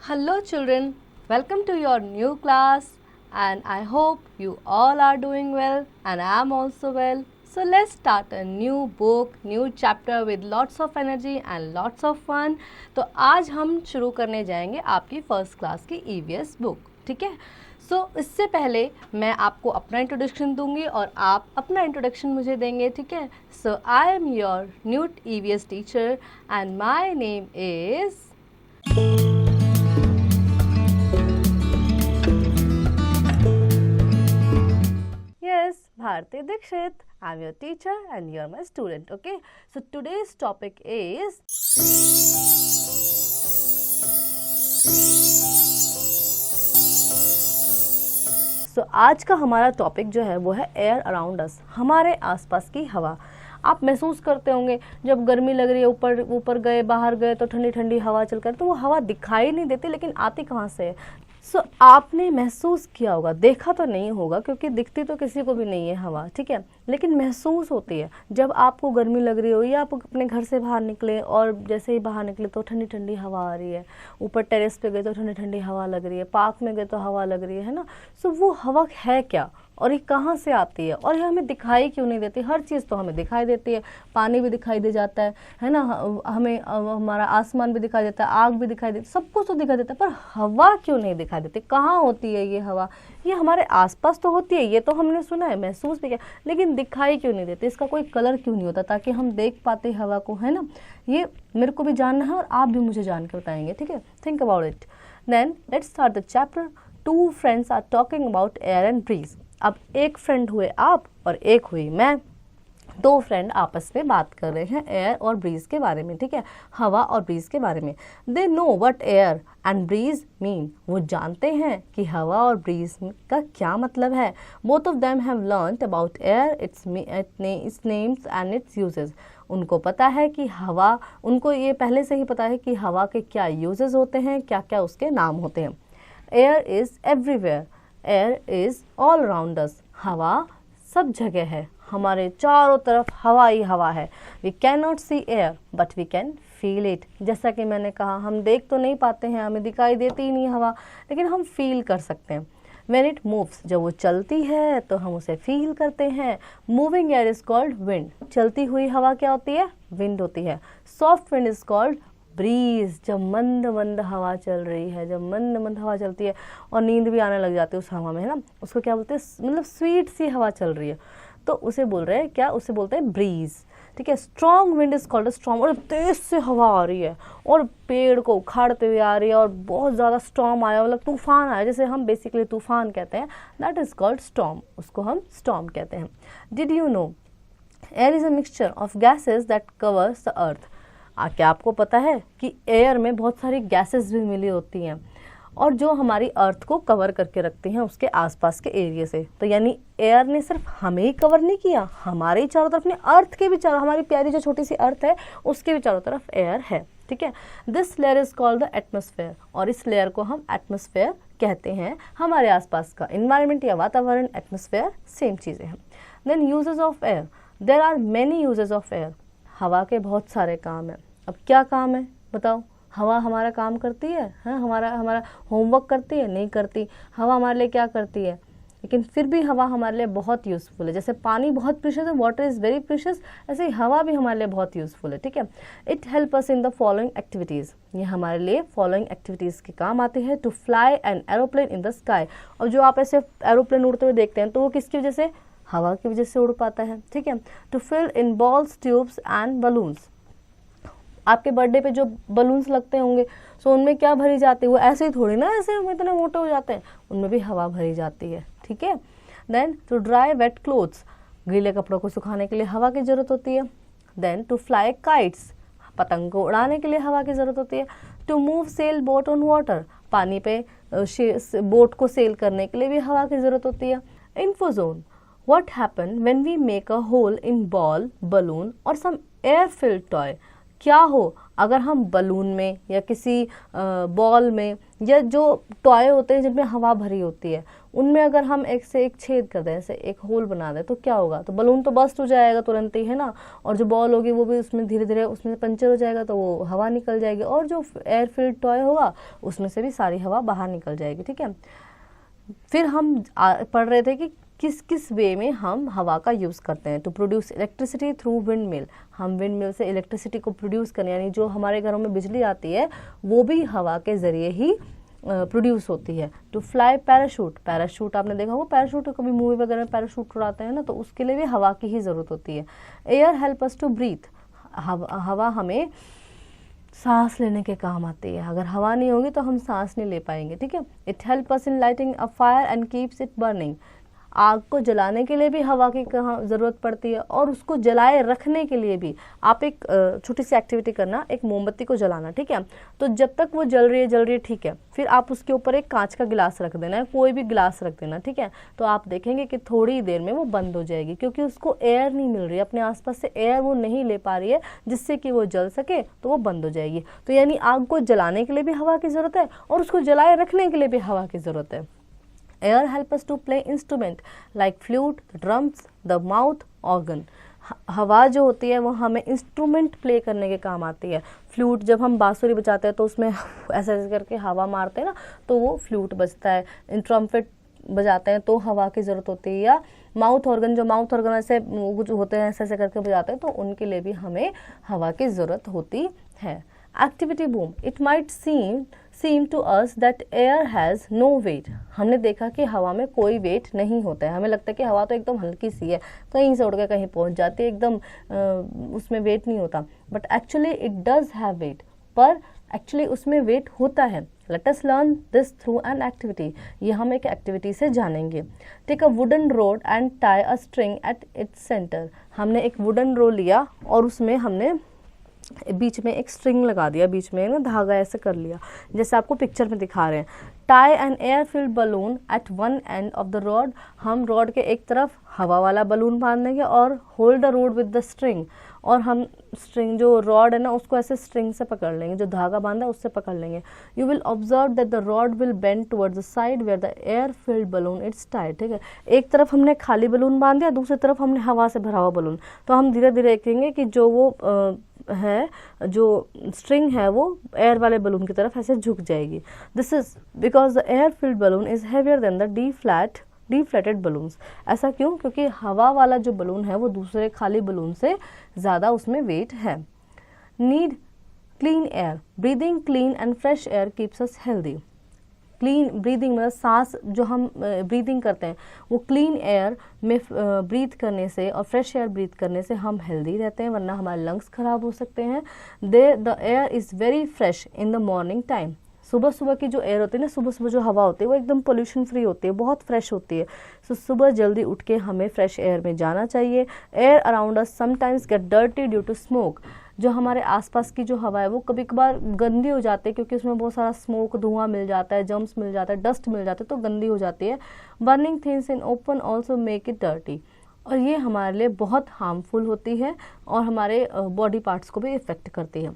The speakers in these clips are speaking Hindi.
Hello children, welcome to your new class and I hope you all are doing well and I am also well. So let's start a new book, new chapter with lots of energy and lots of fun. तो आज हम शुरू करने जाएंगे आपकी फर्स्ट क्लास की EVS बुक, ठीक है। इससे पहले मैं आपको अपना इंट्रोडक्शन दूंगी और आप अपना इंट्रोडक्शन मुझे देंगे, ठीक है। I am your new EVS teacher and my name is Bharti Dikshit. I'm your teacher and you're my student, okay? So today's topic is आज का हमारा टॉपिक जो है वो है एयर अराउंड अस, हमारे आसपास की हवा। आप महसूस करते होंगे जब गर्मी लग रही है, ऊपर गए बाहर गए तो ठंडी ठंडी हवा चलकर, तो वो हवा दिखाई नहीं देती, लेकिन आती कहाँ से है? आपने महसूस किया होगा, देखा तो नहीं होगा क्योंकि दिखती तो किसी को भी नहीं है हवा, ठीक है, लेकिन महसूस होती है। जब आपको गर्मी लग रही हो या आप अपने घर से बाहर निकले और जैसे ही बाहर निकले तो ठंडी ठंडी हवा आ रही है, ऊपर टेरेस पे गए तो ठंडी ठंडी हवा लग रही है, पार्क में गए तो हवा लग रही है ना। वो हवा है क्या और ये कहाँ से आती है और ये हमें दिखाई क्यों नहीं देती? हर चीज़ तो हमें दिखाई देती है, पानी भी दिखाई दे जाता है ना, हमें हमारा आसमान भी दिखाई देता है, आग भी दिखाई देती है, सब कुछ तो दिखाई देता है, पर हवा क्यों नहीं दिखाई देती? कहाँ होती है ये हवा? ये हमारे आसपास तो होती है, ये तो हमने सुना है, महसूस भी किया, लेकिन दिखाई क्यों नहीं देती? इसका कोई कलर क्यों नहीं होता ताकि हम देख पाते हवा को, है ना। ये मेरे को भी जानना है और आप भी मुझे जान के बताएंगे, ठीक है। Think about it. Then let's start the chapter. Two friends are talking about air and breeze. अब एक फ्रेंड हुए आप और एक हुई मैं, दो फ्रेंड आपस में बात कर रहे हैं एयर और ब्रीज के बारे में, ठीक है, हवा और ब्रीज के बारे में। They know what air and breeze mean. वो जानते हैं कि हवा और ब्रीज का क्या मतलब है। Both of them have learned about air, it's names and it's uses. उनको पता है कि हवा, उनको ये पहले से ही पता है कि हवा के क्या यूजेस होते हैं, क्या क्या उसके नाम होते हैं। Air is everywhere, air is all around us. हवा सब जगह है, हमारे चारों तरफ हवा ही हवा है। We can not see air but we can feel it. जैसा कि मैंने कहा, हम देख तो नहीं पाते हैं, हमें दिखाई देती ही नहीं हवा, लेकिन हम फील कर सकते हैं। When it moves, जब वो चलती है तो हम उसे फील करते हैं। Moving air is called wind. चलती हुई हवा क्या होती है? विंड होती है। Soft wind is called breeze. जब मंद मंद हवा चल रही है, जब मंद मंद हवा चलती है और नींद भी आने लग जाती है उस हवा में, है ना, उसको क्या बोलते हैं? मतलब स्वीट सी हवा चल रही है, तो उसे बोल रहे हैं क्या? उसे बोलते हैं ब्रीज, ठीक है। Strong wind is called storm. और तेज से हवा आ रही है और पेड़ को उखाड़ते हुए आ रही है और बहुत ज़्यादा स्टॉर्म आया, मतलब तूफान आया, जैसे हम बेसिकली तूफान कहते हैं, दैट इज कॉल्ड स्टॉर्म, उसको हम स्टॉर्म कहते हैं। Did you know air is a mixture of gases that covers the earth. क्या आपको पता है कि एयर में बहुत सारी गैसेस भी मिली होती हैं और जो हमारी अर्थ को कवर करके रखती हैं उसके आसपास के एरिया से। तो यानी एयर ने सिर्फ हमें ही कवर नहीं किया, हमारे ही चारों तरफ ने, अर्थ के भी चारों, हमारी प्यारी जो छोटी सी अर्थ है उसके भी चारों तरफ एयर है, ठीक है। This layer is called the atmosphere. और इस लेयर को हम एटमॉस्फेयर कहते हैं। हमारे आसपास का इन्वायरमेंट या वातावरण, एटमॉस्फेयर, सेम चीज़ें हैं। Then uses of air. There are many uses of air. हवा के बहुत सारे काम हैं। अब क्या काम है बताओ? हवा हमारा काम करती है, हाँ, हमारा होमवर्क करती है? नहीं करती। हवा हमारे लिए क्या करती है? लेकिन फिर भी हवा हमारे लिए बहुत यूज़फुल है। जैसे पानी बहुत प्रीशियस है, वाटर इज़ वेरी प्रीशियस, ऐसे ही हवा भी हमारे लिए बहुत यूज़फुल है, ठीक है। It help us in the following activities. ये हमारे लिए फॉलोइंग एक्टिविटीज़ के काम आते हैं। To fly an aeroplane in the sky. और जो आप ऐसे एरोप्लेन उड़ते हुए देखते हैं तो वो किसकी वजह से? हवा की वजह से उड़ पाता है, ठीक है। To fill in balls, tubes and balloons. आपके बर्थडे पे जो बलून्स लगते होंगे सो उनमें क्या भरी जाती है? वो ऐसे ही थोड़ी ना, ऐसे इतने मोटे हो जाते हैं, उनमें भी हवा भरी जाती है, ठीक है। Then to dry wet clothes. गीले कपड़ों को सुखाने के लिए हवा की ज़रूरत होती है। Then to fly kites. पतंग को उड़ाने के लिए हवा की ज़रूरत होती है। To move sail boat on water. पानी पे बोट को सेल करने के लिए भी हवा की ज़रूरत होती है। इन्फोजोन। What happen when we make a hole in ball, balloon or some air filled toy? क्या हो अगर हम बलून में या किसी बॉल में या जो टॉय होते हैं जिनमें हवा भरी होती है उनमें अगर हम एक से एक छेद कर दें, जैसे एक होल बना दें, तो क्या होगा, तो बलून तो बस्ट हो जाएगा तुरंत ही, है ना, और जो बॉल होगी वो भी उसमें धीरे धीरे उसमें से पंचर हो जाएगा, तो वो हवा निकल जाएगी, और जो एयर फिल्ड टॉय होगा उसमें से भी सारी हवा बाहर निकल जाएगी, ठीक है। फिर हम पढ़ रहे थे कि किस किस वे में हम हवा का यूज़ करते हैं, to produce electricity through wind mill. हम विंड मिल से इलेक्ट्रिसिटी को प्रोड्यूस करने, यानी जो हमारे घरों में बिजली आती है वो भी हवा के ज़रिए ही प्रोड्यूस होती है। टू फ्लाई पैराशूट, पैराशूट आपने देखा होगा, पैराशूट कभी मूवी वगैरह में पैराशूट उड़ाते हैं ना, तो उसके लिए भी हवा की ही ज़रूरत होती है। Air help us to breathe, हवा हमें सांस लेने के काम आती है, अगर हवा नहीं होगी तो हम सांस नहीं ले पाएंगे, ठीक है। It help us in lighting a fire and keeps it burning, आग को जलाने के लिए भी हवा की कहाँ ज़रूरत पड़ती है, और उसको जलाए रखने के लिए भी। आप एक छोटी सी एक्टिविटी करना, एक मोमबत्ती को जलाना, ठीक है, तो जब तक वो जल रही है ठीक है, फिर आप उसके ऊपर एक कांच का गिलास रख देना है, कोई भी गिलास रख देना, ठीक है, तो आप देखेंगे कि थोड़ी देर में वो बंद हो जाएगी, क्योंकि उसको एयर नहीं मिल रही है, अपने आसपास से एयर वो नहीं ले पा रही है जिससे कि वो जल सके, तो वो बंद हो जाएगी। तो यानी आग को जलाने के लिए भी हवा की ज़रूरत है, और उसको जलाए रखने के लिए भी हवा की ज़रूरत है। Air help us to play instrument like flute, the drums, the mouth, organ. हवा जो होती है वो हमें इंस्ट्रूमेंट प्ले करने के काम आती है। फ्लूट, जब हम बांसुरी बजाते हैं तो उसमें ऐसे ऐसे करके हवा मारते हैं ना, तो वो फ्लूट बजता है। ट्रम्पेट बजाते हैं तो हवा की ज़रूरत होती है। या माउथ ऑर्गन, जो माउथ ऑर्गन ऐसे जो होते हैं ऐसे ऐसे करके बजाते हैं, तो उनके लिए भी हमें हवा की ज़रूरत होती है। Activity boom, it might seem to us that air has no weight. हमने देखा कि हवा में कोई वेट नहीं होता है, हमें लगता है कि हवा तो एकदम हल्की सी है, कहीं से उड़ के कहीं पहुंच जाती है, एकदम उसमें वेट नहीं होता, but actually it does have weight, पर एक्चुअली उसमें वेट होता है। Let us learn this through an activity, ये हम एक एक्टिविटी से जानेंगे। Take a wooden rod and tie a string at its centre. हमने एक वुडन रोड लिया और उसमें हमने बीच में एक स्ट्रिंग लगा दिया, बीच में ना धागा ऐसे कर लिया, जैसे आपको पिक्चर में दिखा रहे हैं। Tie an air filled balloon at one end of the rod, हम रॉड के एक तरफ हवा वाला बलून बांध देंगे और hold the rod with the string, और हम स्ट्रिंग जो रॉड है ना उसको ऐसे स्ट्रिंग से पकड़ लेंगे, जो धागा बांधा है उससे पकड़ लेंगे। You will observe that the rod will bend towards the side where the air filled balloon it's tied, ठीक है। एक तरफ हमने खाली बलून बांध दिया, दूसरी तरफ हमने हवा से भरा हुआ बलून, तो हम धीरे धीरे देखेंगे कि जो वो है, जो स्ट्रिंग है वो एयर वाले बलून की तरफ ऐसे झुक जाएगी। This is because the air filled balloon is heavier than the deflated balloons. ऐसा क्यों? क्योंकि हवा वाला जो बलून है वो दूसरे खाली बलून से ज़्यादा उसमें वेट है। Need clean air, breathing clean and fresh air keeps us healthy. Clean breathing मतलब सांस जो हम ब्रीदिंग करते हैं वो क्लीन एयर में ब्रीथ करने से और फ्रेश एयर ब्रीथ करने से हम हेल्दी रहते हैं, वरना हमारे लंग्स खराब हो सकते हैं। The air is very fresh in the morning time. सुबह सुबह की जो एयर होती है ना, सुबह सुबह जो हवा होती है वो एकदम पोल्यूशन फ्री होती है, बहुत फ्रेश होती है। सो सुबह जल्दी उठ के हमें फ्रेश एयर में जाना चाहिए। Air around us sometimes get dirty due to smoke. जो हमारे आसपास की जो हवा है वो कभी कभार गंदी हो जाती है, क्योंकि उसमें बहुत सारा स्मोक, धुआं मिल जाता है, जम्स मिल जाता है, डस्ट मिल जाता है, तो गंदी हो जाती है। Burning things in open also make it dirty, और ये हमारे लिए बहुत हार्मफुल होती है और हमारे बॉडी पार्ट्स को भी इफेक्ट करती है।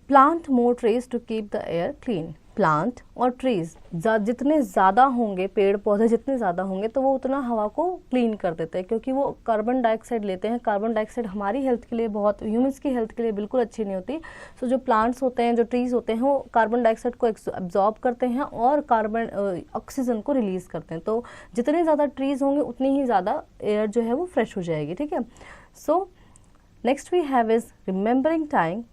Plant more trees to keep the air clean. Plant और ट्रीज जितने ज़्यादा होंगे, पेड़ पौधे जितने ज़्यादा होंगे, तो वो उतना हवा को क्लीन कर देते हैं, क्योंकि वो कार्बन डाइऑक्साइड लेते हैं। कार्बन डाइऑक्साइड हमारी हेल्थ के लिए बहुत, ह्यूमंस की हेल्थ के लिए बिल्कुल अच्छी नहीं होती। सो जो प्लांट्स होते हैं, जो ट्रीज होते हैं, वो कार्बन डाइऑक्साइड को एब्जॉर्ब करते हैं और कार्बन ऑक्सीजन को रिलीज करते हैं। तो जितने ज़्यादा ट्रीज होंगे उतनी ही ज़्यादा एयर जो है वो फ्रेश हो जाएगी, ठीक है। So next we have is remembering time.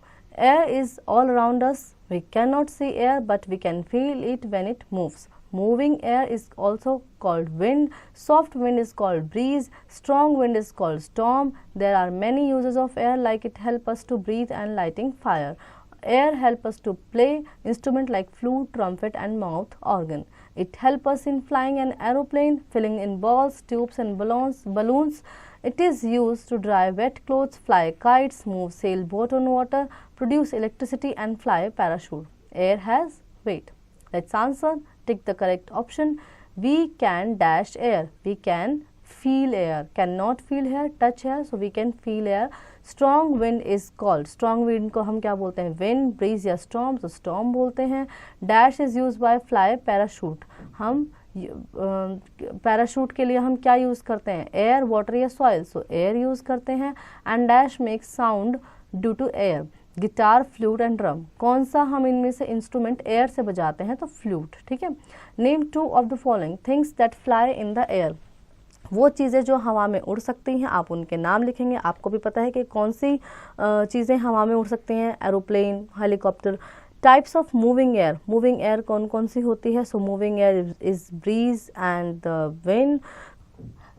Air is all around us. We cannot see air, but we can feel it when it moves. Moving air is also called wind. Soft wind is called breeze. Strong wind is called storm. There are many uses of air, like it helps us to breathe and lighting fire. Air helps us to play instruments like flute, trumpet and mouth organ. It helps us in flying an aeroplane, filling in balls, tubes and balloons. It is used to dry wet clothes, fly kites, move sailboat on water, produce electricity and fly a parachute. Air has weight. Let's answer. Tick the correct option. We can dash air. We can feel air. Cannot feel air, touch air, so we can feel air. Strong wind is called. Strong wind को हम क्या बोलते हैं? Wind, breeze या storm, तो storm बोलते हैं. Dash is used by fly parachute. हम पैराशूट के लिए हम क्या यूज़ करते हैं, एयर, वाटर या सॉइल, सो एयर यूज़ करते हैं। And dash makes sound due to air, guitar, flute and drum, कौन सा हम इनमें से इंस्ट्रूमेंट एयर से बजाते हैं, तो फ्लूट, ठीक है। Name 2 of the following things that fly in the air, वो चीज़ें जो हवा में उड़ सकती हैं, आप उनके नाम लिखेंगे। आपको भी पता है कि कौन सी चीज़ें हवा में उड़ सकती हैं, aeroplane, helicopter. Types of moving air कौन कौन सी होती है, so moving air is breeze and the wind.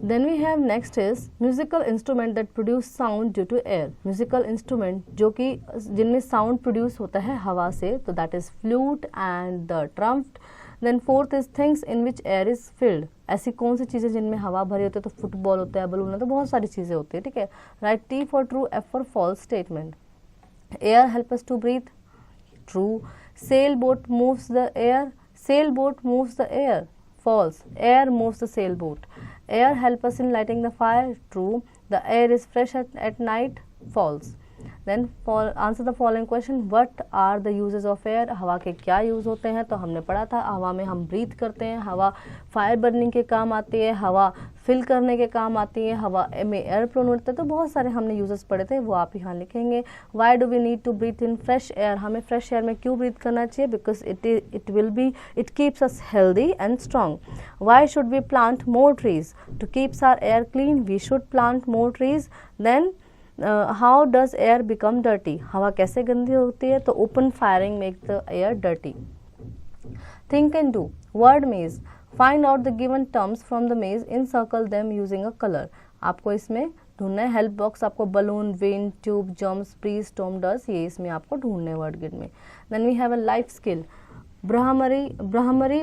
Then we have next is musical instrument that produce sound due to air, musical instrument जो कि जिनमें साउंड प्रोड्यूस होता है हवा से, तो that is flute and the trump. Then fourth is things in which air is filled, ऐसी कौन सी चीज़ें जिनमें हवा भरी होती है, तो फुटबॉल होता है, बलून है, तो बहुत सारी चीज़ें होती है, ठीक है। Write T for true, F for false statement. Air help us to breathe, true. Sailboat moves the air, sailboat moves the air, false. Air moves the sailboat. Air help us in lighting the fire, true. The air is fresh at night, false. Then answer the following question, what are the uses of air, हवा के क्या यूज़ होते हैं, तो हमने पढ़ा था हवा में हम ब्रीथ करते हैं, हवा फायर बर्निंग के काम आती है, हवा फिल करने के काम आती है, हवा में एयर फ्लो होता है, तो बहुत सारे हमने यूजेस पढ़े थे, वो आप यहाँ लिखेंगे। Why do we need to breathe in fresh air, हमें फ्रेश एयर में क्यों ब्रीथ करना चाहिए, because it keeps us healthy and strong. Why should we plant more trees, to keeps our air clean, we should plant more trees. Then how does air become dirty, हवा कैसे गंदी होती है, तो open firing make the air dirty. Think and do, word maze, find out the given terms from the maze, encircle them using a colour, आपको इसमें ढूंढना है। हेल्प बॉक्स आपको balloon, wind, tube, jumps, breeze, storm, dust, ये इसमें आपको ढूंढने वर्ड गिड में। Then we have a life skill, Bhramari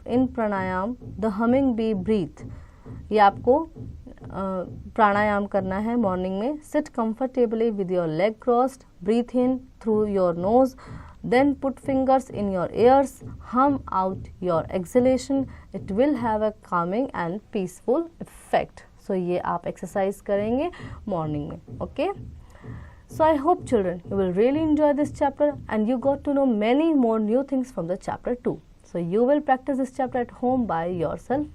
in pranayama, the humming bee breath, ये आपको प्राणायाम करना है मॉर्निंग में। Sit comfortably with your leg crossed, breathe in through your nose, then put fingers in your ears, hum out your exhalation, it will have a calming and peaceful effect. So ये आप एक्सरसाइज करेंगे मॉर्निंग में, okay. So I hope children you will really enjoy this chapter and you got to know many more new things from the chapter 2. So you will practice this chapter at home by yourself.